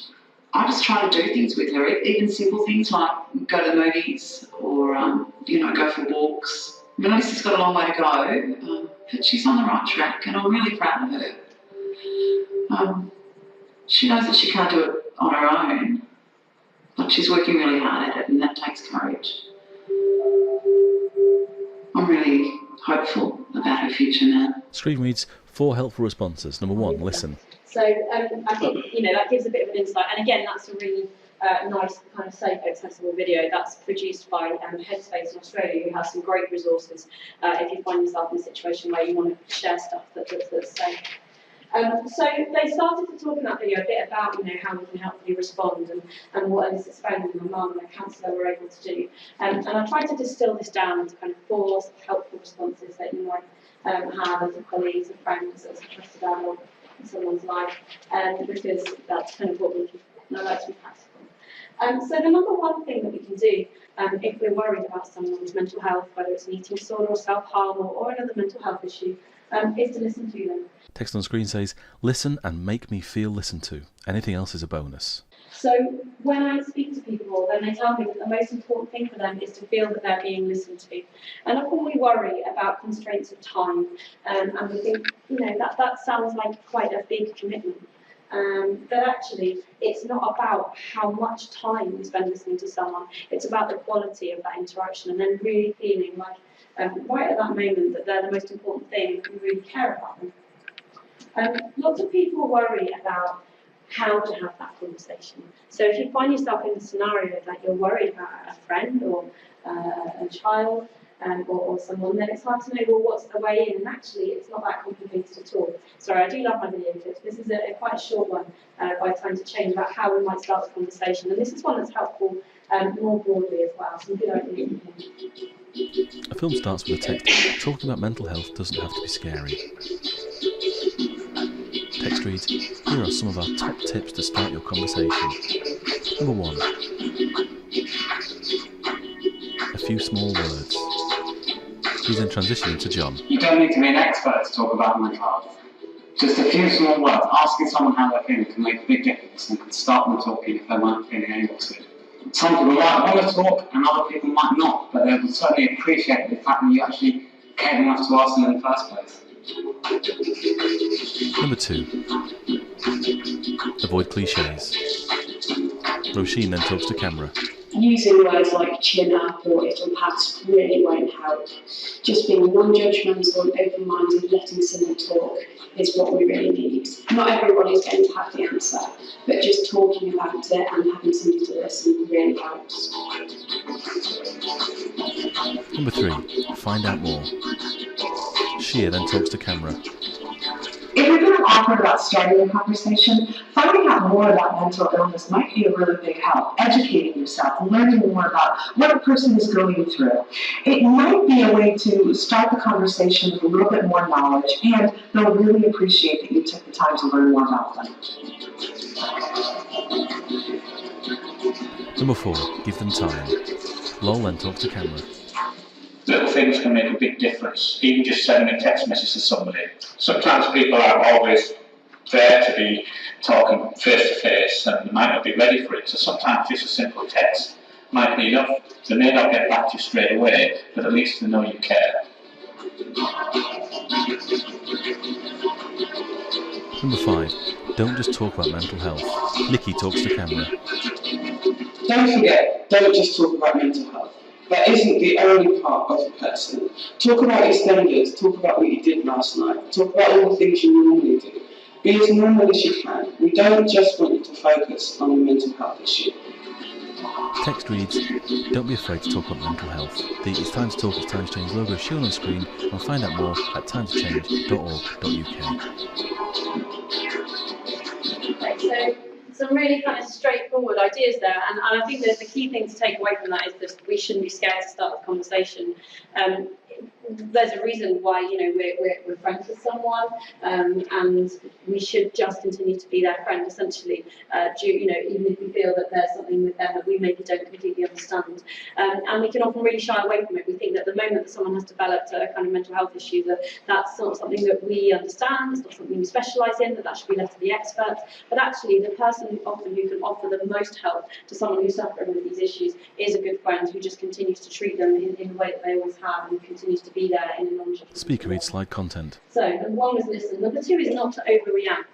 I just try to do things with her, even simple things like go to the movies or go for walks. I mean, Alyssa's got a long way to go, but she's on the right track and I'm really proud of her. She knows that she can't do it on her own, but she's working really hard at it and that takes courage. I'm really hopeful about her future now. Screen reads 4 helpful responses. Number 1, listen. So I think, that gives a bit of an insight. And again, that's a really nice, kind of safe, accessible video that's produced by Headspace in Australia, who has some great resources if you find yourself in a situation where you want to share stuff that's safe. So they started to talk in that video a bit about, how we can help you respond and what Alyssa's friend and my mum and her counsellor were able to do. And I tried to distill this down into kind of 4 helpful responses that you might have as a colleague, as a friend, as a trusted adult in someone's life, because that's kind of what I like to be practical. So the number one thing that we can do if we're worried about someone's mental health, whether it's an eating disorder or self-harm or another mental health issue, is to listen to them. Text on screen says, listen and make me feel listened to. Anything else is a bonus. So when I speak to people, then they tell me that the most important thing for them is to feel that they're being listened to. And often we worry about constraints of time, and we think, that sounds like quite a big commitment. But actually, it's not about how much time we spend listening to someone. It's about the quality of that interaction, and then really feeling like, right at that moment, that they're the most important thing, and we really care about them. Lots of people worry about how to have that conversation. So if you find yourself in a scenario that you're worried about a friend or a child or someone, then it's hard to know, well, what's the way in? And actually, it's not that complicated at all. Sorry, I do love my video clips. This is quite a short one by Time to Change about how we might start the conversation. And this is one that's helpful more broadly as well. Some good ideas. A film starts with a text, talking about mental health doesn't have to be scary. Text reads, here are some of our top tips to start your conversation. Number 1. A few small words. He's then transitioning to John. You don't need to be an expert to talk about mental health. Just a few small words, asking someone how they're feeling can make a big difference and can start them talking if they weren't feeling able to. Some people might want to talk and other people might not, but they will certainly appreciate the fact that you actually cared enough to ask them in the first place. Number 2. Avoid cliches. Roisin then talks to camera. Using words like chin up or it'll pass really won't help. Just being non-judgmental and open-minded, letting someone talk is what we really need. Not everybody's going to have the answer, but just talking about it and having somebody to listen really helps. Number 3. Find out more. Shia then talks to camera. If you're feeling awkward about starting a conversation, finding out more about mental illness might be a really big help. Educating yourself, learning more about what a person is going through. It might be a way to start the conversation with a little bit more knowledge, and they'll really appreciate that you took the time to learn more about them. Number 4. Give them time. Lol then talks to camera. Little things can make a big difference, even just sending a text message to somebody. Sometimes people aren't always there to be talking face to face and they might not be ready for it, so sometimes just a simple text might be enough. They may not get back to you straight away, but at least they know you care. Number 5. Don't just talk about mental health. Nikki talks to camera. Don't forget, don't just talk about mental health. That isn't the only part of a person. Talk about your standards, talk about what you did last night, talk about all the things you normally do. Be as normal as you can. We don't just want you to focus on the mental health issue. Text reads, don't be afraid to talk about mental health. The It's Time to Talk, It's Time to Change logo is shown on screen, and find out more at timetochange.org.uk. So some really kind of straightforward ideas there, and I think that the key thing to take away from that is that we shouldn't be scared to start the conversation. There's a reason why we're friends with someone, and we should just continue to be their friend essentially. Even if we feel that there's something with them that we maybe don't completely understand, and we can often really shy away from it. We think that the moment that someone has developed a kind of mental health issue, that's not something that we understand. It's not something we specialise in. That should be left to the experts. But actually, the person often who can offer the most help to someone who's suffering with these issues is a good friend who just continues to treat them in the way that they always have and continues to be there in a non-judgmental Speaker reads slide content. So, number 1 was listen. Number 2 is not to overreact.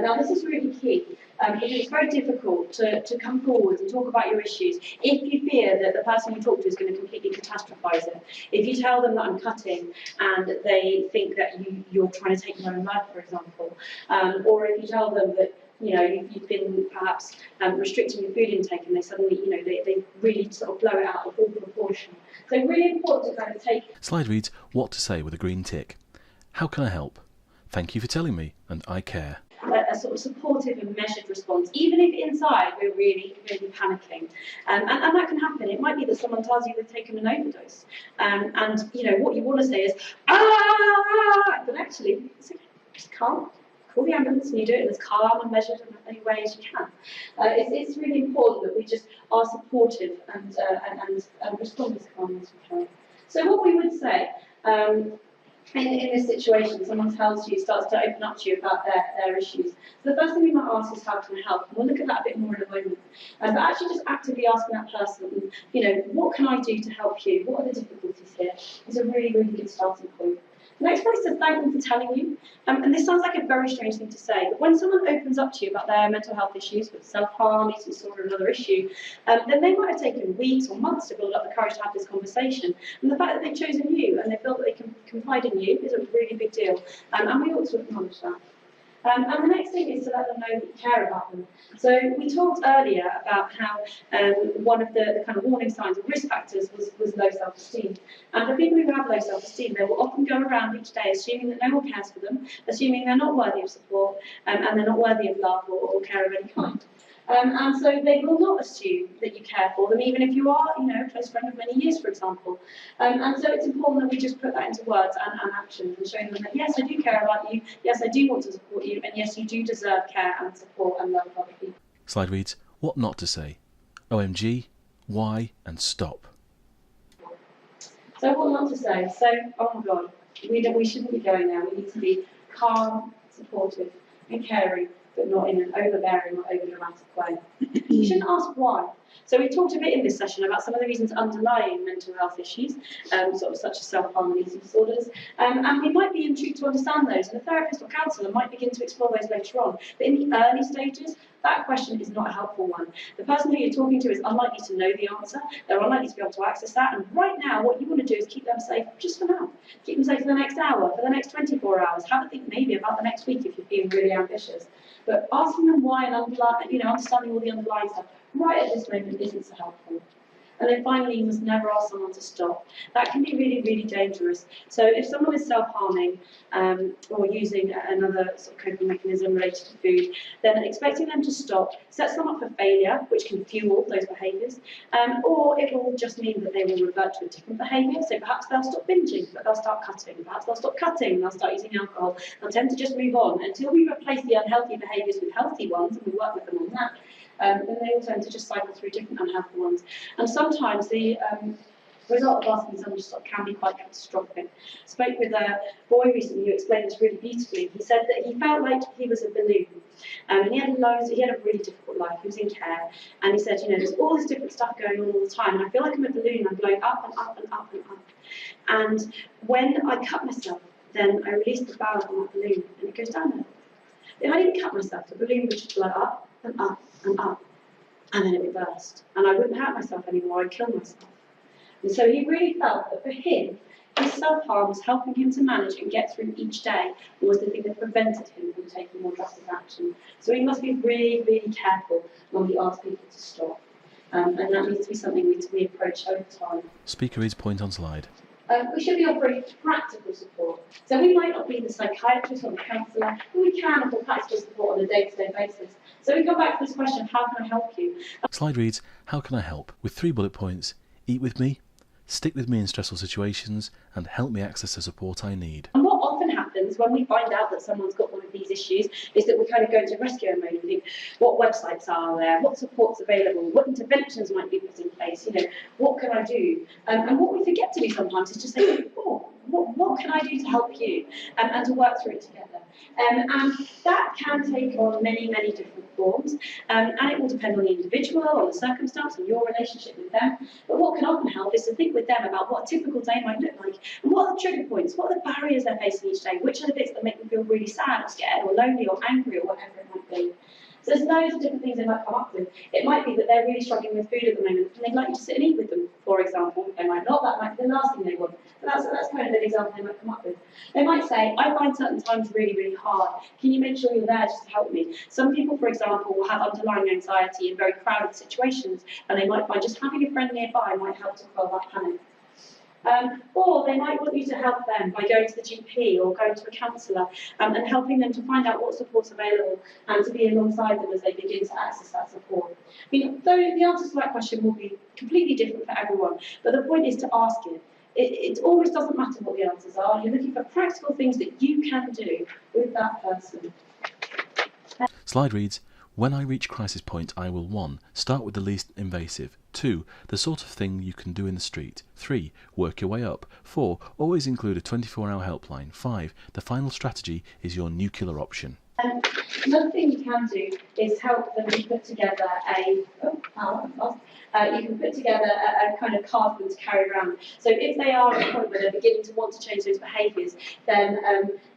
Now, this is really key because it's very difficult to come forward and talk about your issues if you fear that the person you talk to is going to completely catastrophise it. If you tell them that I'm cutting and they think that you're trying to take their own life, for example, or if you tell them that you've been perhaps restricting your food intake and they suddenly, they really sort of blow it out of all proportion. So really important to kind of take... Slide reads, what to say with a green tick. How can I help? Thank you for telling me, and I care. A sort of supportive and measured response, even if inside we're really, really panicking. And that can happen. It might be that someone tells you they've taken an overdose. And what you want to say is, ah! But actually, it's okay. Just calm call the ambulance and you do it in as calm and measured and any way as you can. It's really important that we just are supportive and respond as calmly as we can. So what we would say, in this situation, someone tells you, starts to open up to you about their issues. So the first thing we might ask is, how can I help? And we'll look at that a bit more in a moment. But actually just actively asking that person, what can I do to help you? What are the difficulties here? Is a really, really good starting point. The next point is to thank them for telling you. And this sounds like a very strange thing to say, but when someone opens up to you about their mental health issues, with self-harm, eating disorder, and another issue, then they might have taken weeks or months to build up the courage to have this conversation. And the fact that they've chosen you and they feel that they can confide in you is a really big deal. And we ought to acknowledge that. And the next thing is to let them know that you care about them. So we talked earlier about how one of the kind of warning signs or risk factors was low self-esteem. And for people who have low self-esteem, they will often go around each day assuming that no one cares for them, assuming they're not worthy of support, and they're not worthy of love or care of any kind. And so they will not assume that you care for them, even if you are, a close friend of many years, for example. And so it's important that we just put that into words and action, and showing them that, yes, I do care about you, yes, I do want to support you, and yes, you do deserve care and support and love of other people. Slide reads, what not to say? OMG, why, and stop. So what not to say? So, oh my God, we shouldn't be going there. We need to be calm, supportive, and caring, but not in an overbearing or overdramatic way. You shouldn't ask why. So we talked a bit in this session about some of the reasons underlying mental health issues, such as self-harm and eating disorders, and we might be intrigued to understand those, and a therapist or counsellor might begin to explore those later on. But in the early stages, that question is not a helpful one. The person who you're talking to is unlikely to know the answer, they're unlikely to be able to access that, and right now what you want to do is keep them safe just for now. Keep them safe for the next hour, for the next 24 hours, have a think maybe about the next week if you're feeling really ambitious. But asking them why and understanding all the underlying stuff right at this moment isn't so helpful. And then finally, you must never ask someone to stop. That can be really, really dangerous. So if someone is self-harming or using another sort of coping mechanism related to food, then expecting them to stop sets them up for failure, which can fuel those behaviours, or it will just mean that they will revert to a different behaviour. So perhaps they'll stop binging, but they'll start cutting. Perhaps they'll stop cutting, they'll start using alcohol. They'll tend to just move on until we replace the unhealthy behaviours with healthy ones, and we work with them on that. Then they all tend to just cycle through different unhealthy ones. And sometimes the result of asking someone to stop can be quite catastrophic. I spoke with a boy recently who explained this really beautifully. He said that he felt like he was a balloon. He had a really difficult life, he was in care, and he said, there's all this different stuff going on all the time, and I feel like I'm a balloon, I'm blowing up and up and up and up. And when I cut myself, then I release the valve on that balloon, and it goes down a little. If I didn't cut myself, the balloon would just blow up and up and up, and then it would burst, and I wouldn't hurt myself anymore, I'd kill myself. And so he really felt that for him, his self-harm was helping him to manage and get through each day, was the thing that prevented him from taking more drastic action. So we must be really, really careful when we ask people to stop, and that needs to be something we approach over time. Speaker reads point on slide. We should be offering practical support. So we might not be the psychiatrist or the counsellor, but we can offer practical support on a day-to-day basis. So we come back to this question, how can I help you? Slide reads, how can I help? With 3 bullet points, eat with me, stick with me in stressful situations, and help me access the support I need. And what often happens when we find out that someone's got one of these issues is that we kind of go into rescue mode and think, what websites are there, what support's available, what interventions might be put in place, what can I do? And what we forget to do sometimes is just say, what can I do to help you? And to work through it together. And that can take on many, many different forms, and it will depend on the individual, on the circumstance, and your relationship with them. But what can often help is to think with them about what a typical day might look like, and what are the trigger points, what are the barriers they're facing each day, which are the bits that make them feel really sad or scared or lonely or angry or whatever it might be. So there's loads of different things they might come up with. It might be that they're really struggling with food at the moment and they'd like you to sit and eat with them, for example. They might not, that might be the last thing they want. But that's kind of an example they might come up with. They might say, I find certain times really, really hard. Can you make sure you're there just to help me? Some people, for example, will have underlying anxiety in very crowded situations, and they might find just having a friend nearby might help to quell that panic. Or they might want you to help them by going to the GP or going to a counsellor and helping them to find out what support's available and to be alongside them as they begin to access that support. Though the answer to that question will be completely different for everyone, but the point is to ask it. It always doesn't matter what the answers are. You're looking for practical things that you can do with that person. Slide reads, when I reach crisis point, I will 1. Start with the least invasive. 2. The sort of thing you can do in the street. 3. Work your way up. 4. Always include a 24-hour helpline. 5. The final strategy is your nuclear option. Another thing you can do is help them put together a kind of card for them to carry around. So if they are at a point where they're beginning to want to change those behaviours, then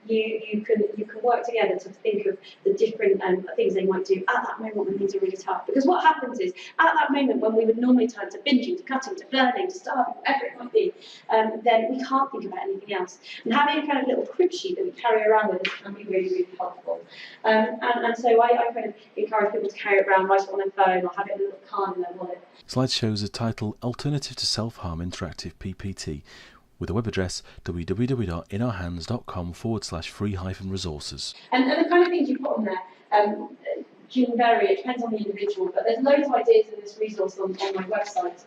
you can work together to think of the different things they might do at that moment when things are really tough. Because what happens is, at that moment when we would normally turn to binging, to cutting, to burning, to starving, whatever it might be, then we can't think about anything else. And having a kind of little crib sheet that we carry around with us can be really, really helpful. And so I kind of encourage people to carry it around, write it on their phone, or have it in a little card in their wallet. Slide shows a title Alternative to Self-Harm Interactive PPT with a web address www.inOurHands.com/free-resources. And the kind of things you put on there can vary, it depends on the individual, but there's loads of ideas in this resource on my website.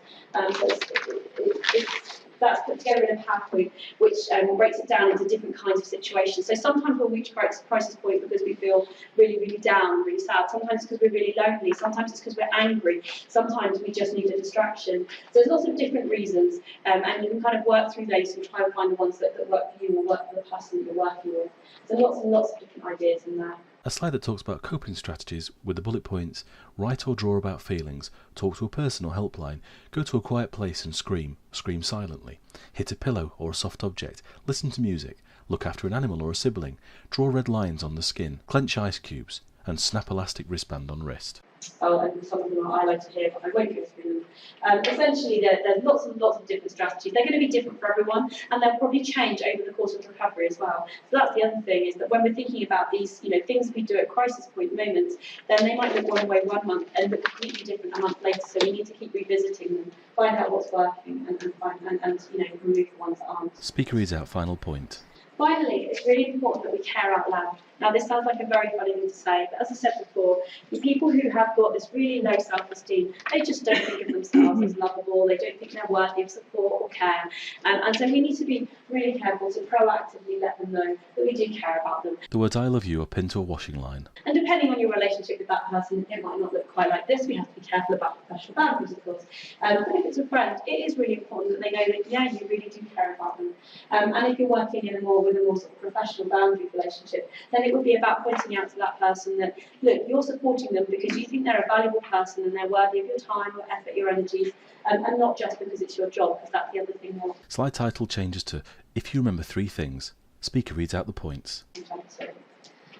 That's put together in a PowerPoint which breaks it down into different kinds of situations. So sometimes we'll reach crisis point because we feel really, really down, really sad. Sometimes it's because we're really lonely. Sometimes it's because we're angry. Sometimes we just need a distraction. So there's lots of different reasons, and you can kind of work through those and try and find the ones that work for you or work for the person that you're working with. So lots and lots of different ideas in there. A slide that talks about coping strategies with the bullet points: write or draw about feelings, talk to a person or helpline, go to a quiet place and scream silently, hit a pillow or a soft object, listen to music, look after an animal or a sibling, draw red lines on the skin, clench ice cubes, and snap elastic wristband on wrist. And some of them I like to hear, but I won't go through them. Essentially, there's lots and lots of different strategies. They're going to be different for everyone, and they'll probably change over the course of recovery as well. So that's the other thing, is that when we're thinking about these, things we do at crisis point moments, then they might look one way 1 month and look completely different a month later. So we need to keep revisiting them, find out what's working, and remove the ones that aren't. Speaker reads out final point. Finally, it's really important that we care out loud. Now, this sounds like a very funny thing to say, but as I said before, the people who have got this really low self-esteem, they just don't think of themselves as lovable, they don't think they're worthy of support or care. And so we need to be really careful to proactively let them know that we do care about them. The words "I love you" are pinned to a washing line. And depending on your relationship with that person, it might not look quite like this. We have to be careful about professional boundaries, of course. But if it's a friend, it is really important that they know that, yeah, you really do care about them. And if you're working with a more sort of professional boundary relationship, then it would be about pointing out to that person that, look, you're supporting them because you think they're a valuable person and they're worthy of your time, your effort, your energies, and not just because it's your job, because that's the other thing more. Slide title changes to "If you remember 3 things." Speaker reads out the points.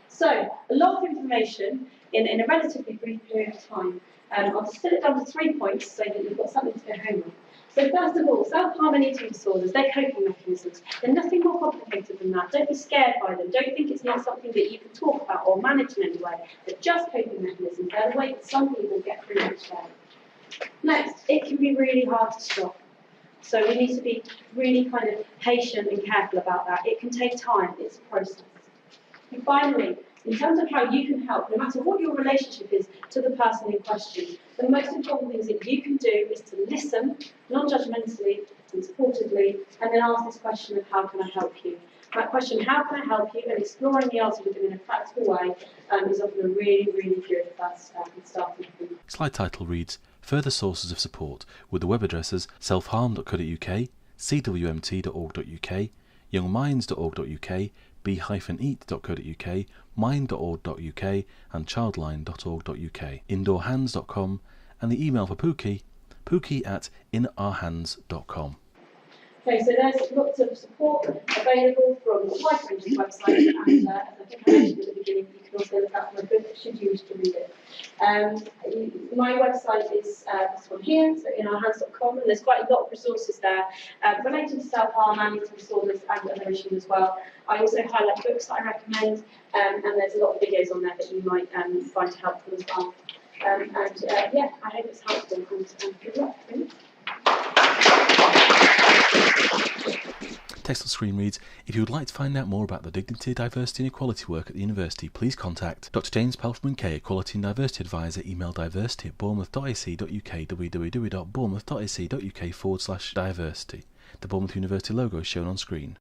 So, a lot of information in a relatively brief period of time. I'll distill it down to 3 points so that you've got something to go home with. So first of all, self-harm and eating disorders, they're coping mechanisms. They're nothing more complicated than that. Don't be scared by them. Don't think it's not something that you can talk about or manage in any way. They're just coping mechanisms. They're the way that some people get through each day. Next, it can be really hard to stop. So we need to be really kind of patient and careful about that. It can take time. It's a process. And finally, in terms of how you can help, no matter what your relationship is to the person in question, the most important things that you can do is to listen non-judgmentally and supportively, and then ask this question of how can I help you? That question, how can I help you, and exploring the answer with them in a practical way is often a really, really good first starting point. Slide title reads "Further sources of support" with the web addresses selfharm.co.uk, cwmt.org.uk, youngminds.org.uk, b-eat.co.uk, mind.org.uk, and childline.org.uk, indoorhands.com, and the email for Pookie at inourhands.com. Okay, so there's lots of support available from a wide range of websites, and as I think I mentioned at the beginning, you can also look out for a book should you wish to read it. My website is this one here, so inourhands.com, and there's quite a lot of resources there related to self-harm and eating disorders and other issues as well. I also highlight books that I recommend, and there's a lot of videos on there that you might find helpful as well. I hope it's helpful, and good luck. Text on screen reads, "If you would like to find out more about the dignity, diversity and equality work at the university, please contact Dr James Pelfman K, Equality and Diversity Advisor, email diversity@bournemouth.ac.uk, www.bournemouth.ac.uk/diversity. The Bournemouth University logo is shown on screen.